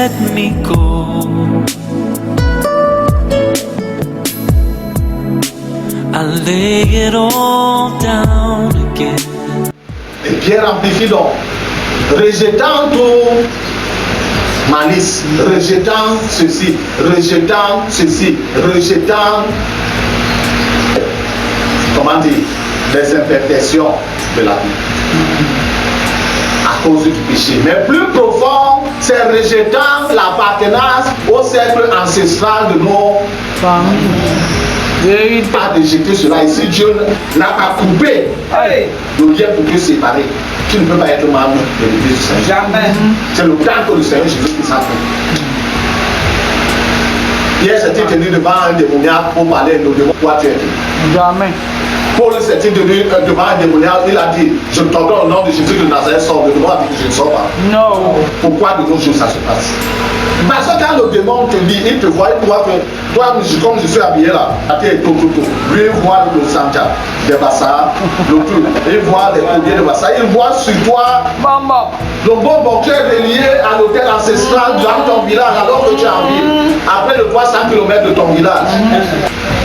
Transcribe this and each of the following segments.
let me go. I lay it all down again. Et Pierre amplifie donc, rejetant tout malice, rejetant ceci, rejetant, comment dire, les imperfections de la vie à cause du péché. Mais plus profond, c'est rejetant l'appartenance au cercle ancestral de nos familles. Pas de jeter cela. Et si Dieu n'a pas coupé le lien pour te séparer, tu ne peux pas être membre de l'Église du Seigneur. Jamais. C'est le temps que le Seigneur Jésus-Christ a fait. Pierre s'était tenu devant un démoniaque pour parler de pourquoi tu es venu. Jamais. Paul s'était tenu devant un démoniaque, il a dit, je t'ordonne au nom de Jésus de Nazareth, sors de moi, je ne sors pas. Non. Pourquoi de nos jours ça se passe? Parce que quand le démon te dit, il te voit, il voit que toi, comme je suis habillé là, lui il voit le sanja de Bassa, le tout, il voit les colliers de Bassa, il voit sur toi le bonbon qui est relié à l'hôtel ancestral dans ton village alors que tu es en ville, après le 300 km de ton village.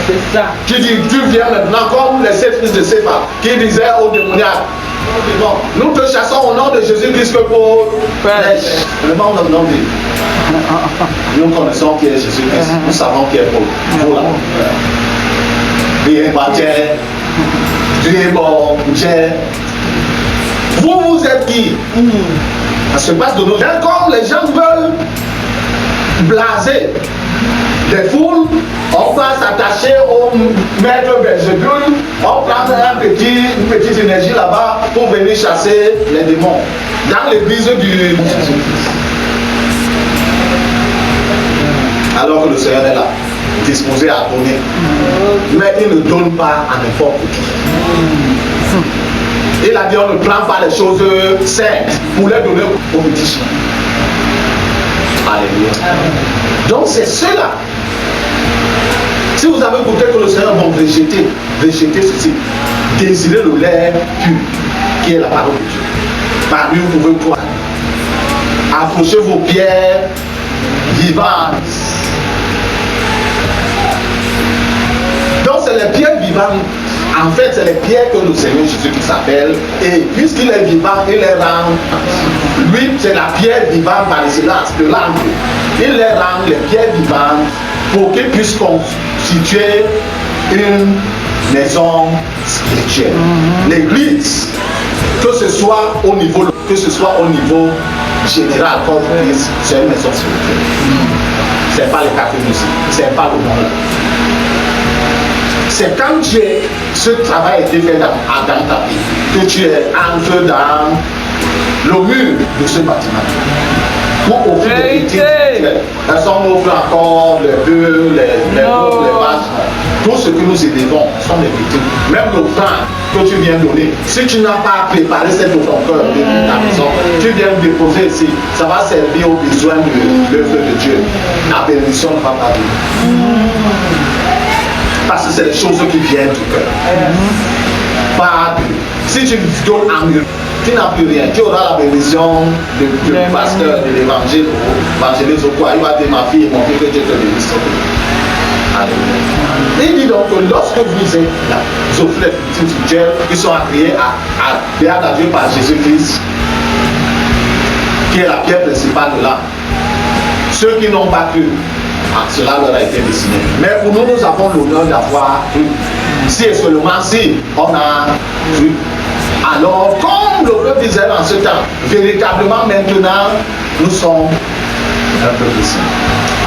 C'est ça. Tu dis, tu viens maintenant comme les 7 fils de Séphar qui disaient au démoniaque, nous te chassons au nom de Jésus-Christ que pour le monde de nos vies. Nous connaissons qui est Jésus-Christ, nous savons qui est Paul. Voilà. Il est bâti, il est bon, vous êtes qui? Ça se passe de nos gens comme les gens veulent blaser les foules, on va s'attacher au maître Belzébul, on prend une petite énergie là-bas pour venir chasser les démons. Dans l'église du... Alors que le Seigneur est là, disposé à donner. Mais il ne donne pas à n'importe qui. Il a dit on ne prend pas les choses saintes pour les donner aux petits chiens. Alléluia. Donc c'est cela. Si vous avez goûté que le Seigneur va rejeter ceci, désirez le lait pur, qui est la parole de Dieu. Par lui, vous pouvez croire. Approchez vos pierres vivantes. Donc, c'est les pierres vivantes. En fait, c'est les pierres que le Seigneur Jésus-Christ s'appelle. Et puisqu'il est vivant, il les rend. Lui, c'est la pierre vivante par excellence, de l'angle. Il les rend les pierres vivantes pour qu'ils puissent constituer une maison spirituelle. L'église, que ce soit au niveau général, comme je dis, c'est une maison spirituelle. C'est pas le café musique, c'est pas le monde. C'est quand ce travail a été fait dans ta vie, que tu entres dans le mur de ce bâtiment. Pour offrir des petites spirituelles. Elles sont offres encore les bœufs, les bœufs, les vaches. Tout ce que nous élevons sont des petites. Même le pain que tu viens donner, si tu n'as pas préparé cette de ton cœur de ta maison, tu viens me déposer ici, ça va servir aux besoins de l'œuvre de Dieu. La bénédiction ne va pas venir. Parce que c'est les choses qui viennent du cœur. Pas si tu donnes en mieux, tu n'as plus rien. Tu auras la bénédiction du pasteur de l'évangile ou évangéliste ou quoi. Il va dire ma fille et mon fils que Dieu te bénisse. Il dit donc que lorsque vous êtes là, vous offrez les petites spirituelles qui sont agréées à Dieu par Jésus-Christ, qui est la pierre principale de l'âme. Ceux qui n'ont pas cru, cela leur a été destiné. Mais pour nous, nous avons l'honneur d'avoir cru. Si et seulement si on a cru. Alors, comme le peuple d'Israël en ce temps, véritablement maintenant, nous sommes un peuple saint.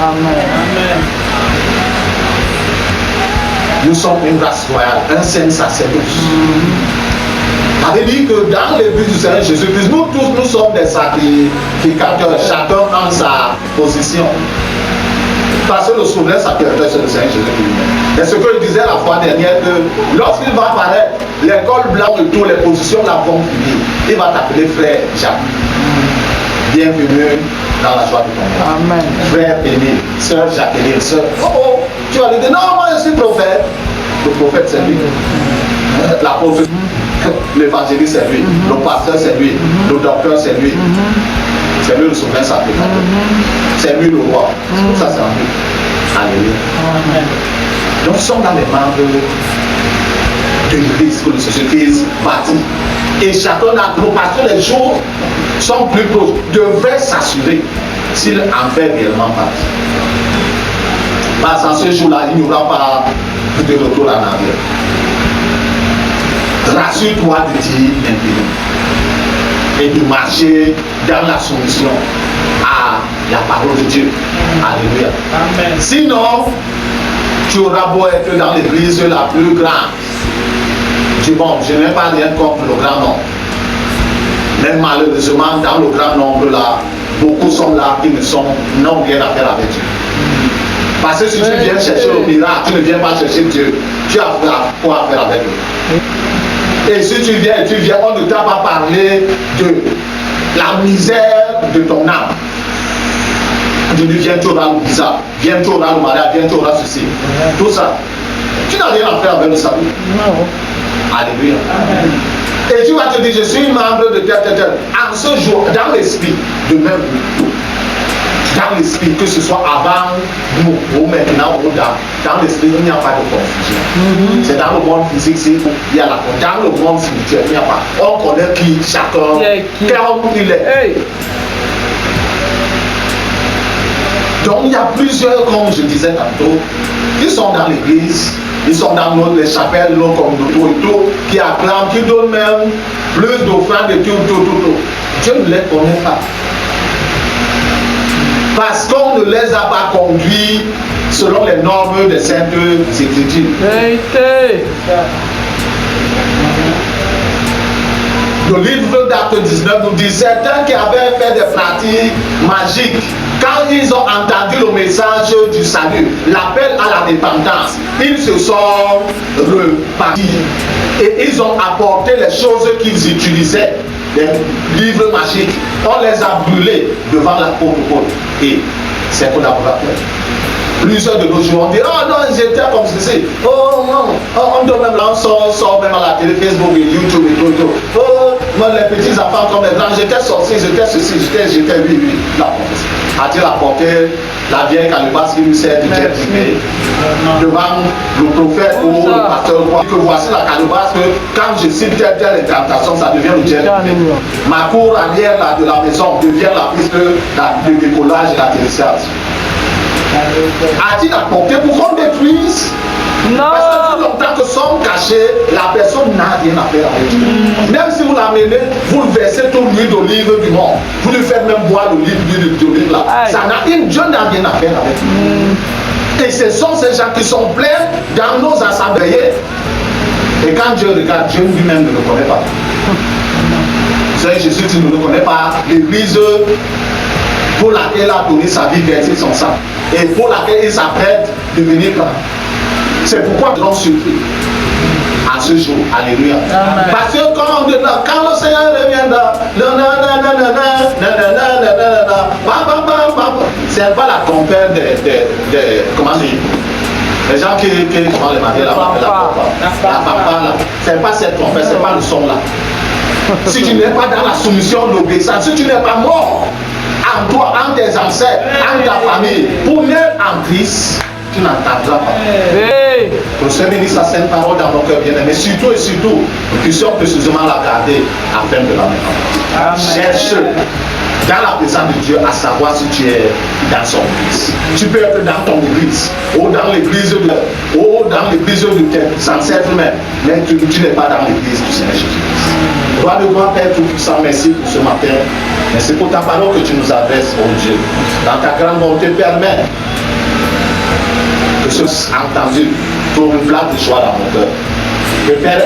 Amen. Amen. Nous sommes une race royale, un saint sacerdoce. Ça veut dire que dans l'église du Seigneur Jésus-Christ, nous tous, nous sommes des sacrificateurs, chacun en sa position. Parce que le souverain sacrificateur, c'est le Seigneur Jésus-Christ. Et ce que je disais la fois dernière, que lorsqu'il va apparaître, l'école blanche de toutes les positions la vont finir. Il va t'appeler frère Jacques. Bienvenue dans la joie de ton cœur. Amen. Frère aimé, sœur Jacqueline, sœur. Oh, tu vas lui dire, non, moi je suis prophète. Le prophète, c'est lui. L'apôtre, l'évangéliste, c'est lui. Le pasteur, c'est lui. Le docteur, c'est lui. C'est mieux le souverain sacrificateur. C'est mieux le roi. Tout ça, c'est en mieux. Alléluia. Donc, nous sommes dans les membres de l'église, que le Christ bâtit. Et chacun d'entre nous, parce que les jours sont plus proches, devrait s'assurer s'il en fait réellement partie. Parce qu'en ce jour-là, il n'y aura pas de retour en arrière. Rassure-toi de dire maintenant et de marcher dans la soumission à la parole de Dieu. Alléluia. Amen. Sinon, tu auras beau être dans l'église la plus grande. Tu dis bon, je n'ai pas rien contre le grand nombre. Mais malheureusement, dans le grand nombre là, beaucoup sont là qui n'ont rien à faire avec Dieu. Parce que si tu viens chercher le miracle, tu ne viens pas chercher Dieu. Tu as quoi à faire avec lui. Et si tu viens, on ne t'a pas parlé de la misère de ton âme. Tu dis, viens, tu auras le visa, viens, tu auras le mariage, viens, tu auras ceci. Tout ça. Tu n'as rien à faire avec le salut. Non. Alléluia. Amen. Et tu vas te dire, je suis membre de tel. En ce jour, dans l'esprit, de même, dans l'esprit, que ce soit avant nous, ou maintenant, ou dans l'esprit, il n'y a pas de confusion. C'est dans le monde physique, il y a la confusion. Dans le monde spirituel, il n'y a pas. On connaît qui, chacun, comme il est. Hey. Donc il y a plusieurs, comme je disais tantôt, qui sont dans l'église, ils sont dans les chapelles, nos communautés et tout, qui acclament, qui donnent même plus d'offrandes et tout. Dieu ne les connaît pas. Parce qu'on ne les a pas conduits selon les normes des saintes écritures. Le livre d'Actes 19 nous dit certains qui avaient fait des pratiques magiques, quand ils ont entendu le message du salut, l'appel à la repentance, ils se sont repartis et ils ont apporté les choses qu'ils utilisaient, les livres magiques. On les a brûlés devant l'apôtre Paul et ses collaborateurs. Plusieurs de nos jours, on dit, oh non, j'étais comme ceci. Oh non, on donne même là, on sort même à la télé, Facebook et YouTube et tout. Oh, moi, les petits enfants comme les grands, j'étais sorti, j'étais ceci, j'étais lui. La prophétie. A-t-il apporté la vieille calebasse qui lui sert de jet privé devant le prophète ou le pasteur, que voici la calebasse, que quand je cite telle incantation, ça devient le jet privé. Ma cour arrière là, de la maison devient la piste de décollage et d'atterrissage. A-t-il apporté pour qu'on détruise? Non. Parce que tout longtemps que sont cachés, la personne n'a rien à faire avec lui. Même si vous l'amenez, vous le versez toute l'huile d'olive du monde. Vous lui faites même boire l'huile d'olive là. Ça n'a Dieu n'a rien à faire avec lui. Et ce sont ces gens qui sont pleins dans nos assemblées. Et quand Dieu regarde, Dieu lui-même ne le connaît pas. Vous savez, Jésus, tu ne le connais pas. L'église pour laquelle il a donné sa vie, versé son sang, et pour laquelle il s'apprête de venir là. C'est pourquoi nous sommes surpris à ce jour. Alléluia. Amen. Parce que quand le Seigneur reviendra, c'est pas la compère comment dire, les gens qui font les mariés là-bas, la papa là, c'est pas cette trompette, c'est pas le son là. Si tu n'es pas dans la soumission de l'obéissance, si tu n'es pas mort en toi, en tes ancêtres, en ta famille, pour naître en Christ, tu n'entendras pas. Que le Seigneur bénisse sa sainte parole dans nos cœurs bien-aimés. Surtout et surtout, nous puissions précisément la garder afin de la mettre. Cherche dans la présence de Dieu à savoir si tu es dans son église. Tu peux être dans ton église, ou dans l'église de tes ancêtres même, mais tu n'es pas dans l'église du Seigneur Jésus-Christ. Roi de gloire, Père Tout-Puissant, merci pour ce matin. Merci pour ta parole que tu nous adresses, oh Dieu. Dans ta grande bonté, permets que ce soit entendu pour une flamme de joie dans mon cœur. Que Père,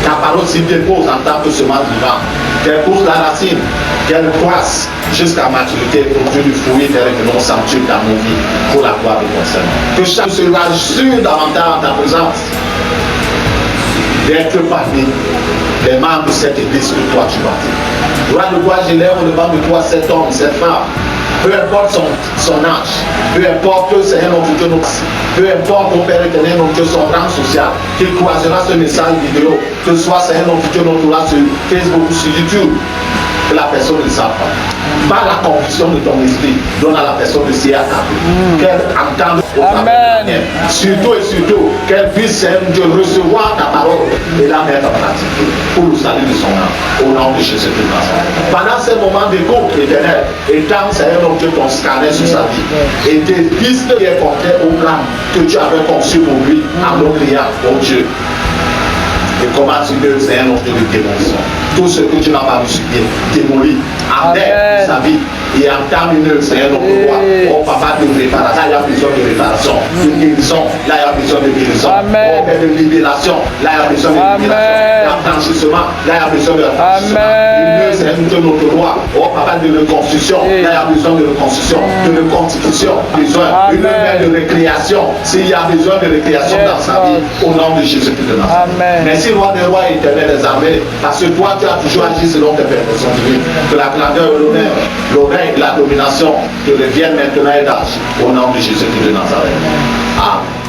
ta parole s'y dépose en tant que semence vivant, qu'elle pousse la racine, qu'elle croisse jusqu'à maturité pour que du fruit tel que nous sanctues dans nos vies pour la gloire de ton Seigneur. Que chaque se rassure davantage en ta présence d'être parmi les membres de cette église que toi tu bâtis. Gloire de gloire, je lève devant de toi cet homme, cette femme. Peu importe son âge, peu importe que c'est un autre Dieu, peu importe mon Père éternel, notre Dieu, son rang social, qu'il croisera ce message vidéo, que ce soit c'est un autre Dieu, notre là sur Facebook ou sur YouTube. que la personne ne sache pas. Par la conviction de ton esprit, donne à la personne de s'y attarder. Qu'elle entende au travers de la mienne. Surtout et surtout, qu'elle puisse de recevoir ta parole et la mettre en pratique pour le salut de son âme. Au nom de Jésus de Nazareth. Pendant ces moments d'écoute éternel, étant Seigneur donc Dieu ton scanner sur sa vie et tes pistes qui est porté au plan que tu avais conçu pour lui en nous criant, oh Dieu. Et comment tu veux, c'est un autre de démolition. Tout ce que tu n'as pas reçu, démolis, enlève sa vie et entame une œuvre, c'est un autre roi. Oh papa de réparation, là il y a besoin de réparation, de guérison, là il y a besoin de guérison, oh de libération, là il y a besoin de libération, d'affranchissement, là il y a besoin de affranchissement. Une œuvre, c'est un autre roi. Oh papa de reconstruction, là il y a besoin de reconstruction, de reconstitution, besoin une œuvre de récréation, s'il y a besoin de récréation dans sa vie, au nom de Jésus-Christ de Nazareth. Merci, roi des rois et éternel des armées, parce que toi, tu as toujours agi selon tes perfections divines. Que la grandeur et l'honneur, le règne et la domination te reviennent maintenant et d'âge. Au nom de Jésus-Christ de Nazareth. Amen.